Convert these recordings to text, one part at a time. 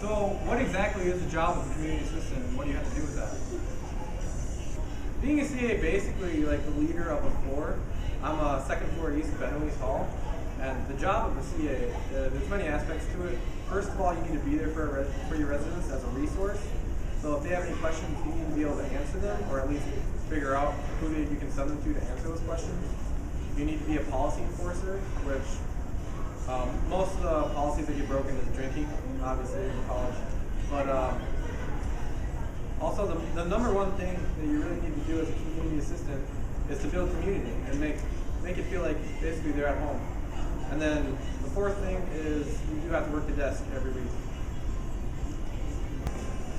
So what exactly is the job of a community assistant and what do you have to do with that? Being a CA, basically like the leader of a floor. I'm a second floor east of Benoist Hall, and the job of a CA, there's many aspects to it. First of all, you need to be there for your residents as a resource. So if they have any questions, you need to be able to answer them, or at least figure out who you can send them to answer those questions. You need to be a policy enforcer, which most of the policies that get broken is drinking, obviously in college. But also the number one thing that you really need to do as a community assistant is to build community and make it feel like basically they're at home. And then the fourth thing is you do have to work the desk every week.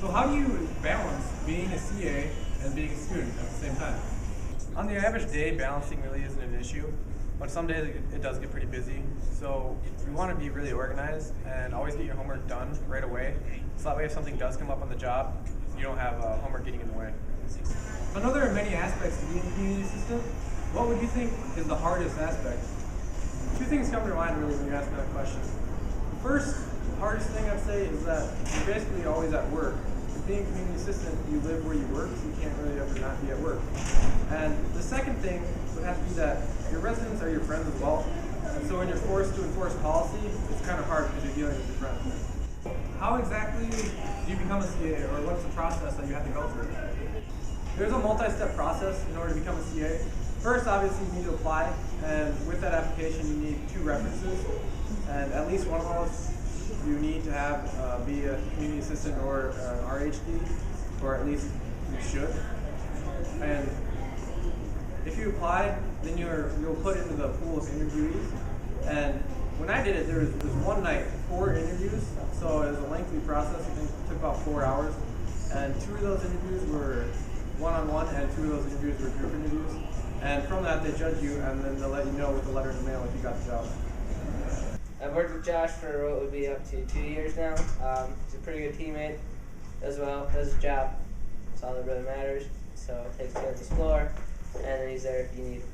So how do you balance being a CA and being a student at the same time? On the average day, balancing really isn't an issue, but some days it does get pretty busy. So you want to be really organized and always get your homework done right away. So that way if something does come up on the job, you don't have homework getting in the way. I know there are many aspects to being a community assistant. What would you think is the hardest aspect? Two things come to mind really when you ask me that question. The first hardest thing I'd say is that you're basically always at work. Being a community assistant, you live where you work, so you can't really ever not be at work. And the second thing would have to be that your residents are your friends as well. And so when you're forced to enforce policy, it's kind of hard because you're dealing with your friends. How exactly do you become a CA, or what's the process that you have to go through? There's a multi-step process in order to become a CA. First, obviously, you need to apply, and with that application, you need 2 references, and at least one of those you need to have be a community assistant or an RHD, or at least you should. And if you apply, then you'll put into the pool of interviewees. And when I did it, there was one night, 4 interviews, so it was a lengthy process. I think it took about 4 hours. And 2 of those interviews were one-on-one, and 2 of those interviews were group interviews. And from that, they judge you, and then they'll let you know with a letter in the mail if you got the job. I've worked with Josh for what would be up to 2 years now. He's a pretty good teammate as well, does his job. That's all that really matters. So takes care of his floor, and then he's there if you need him.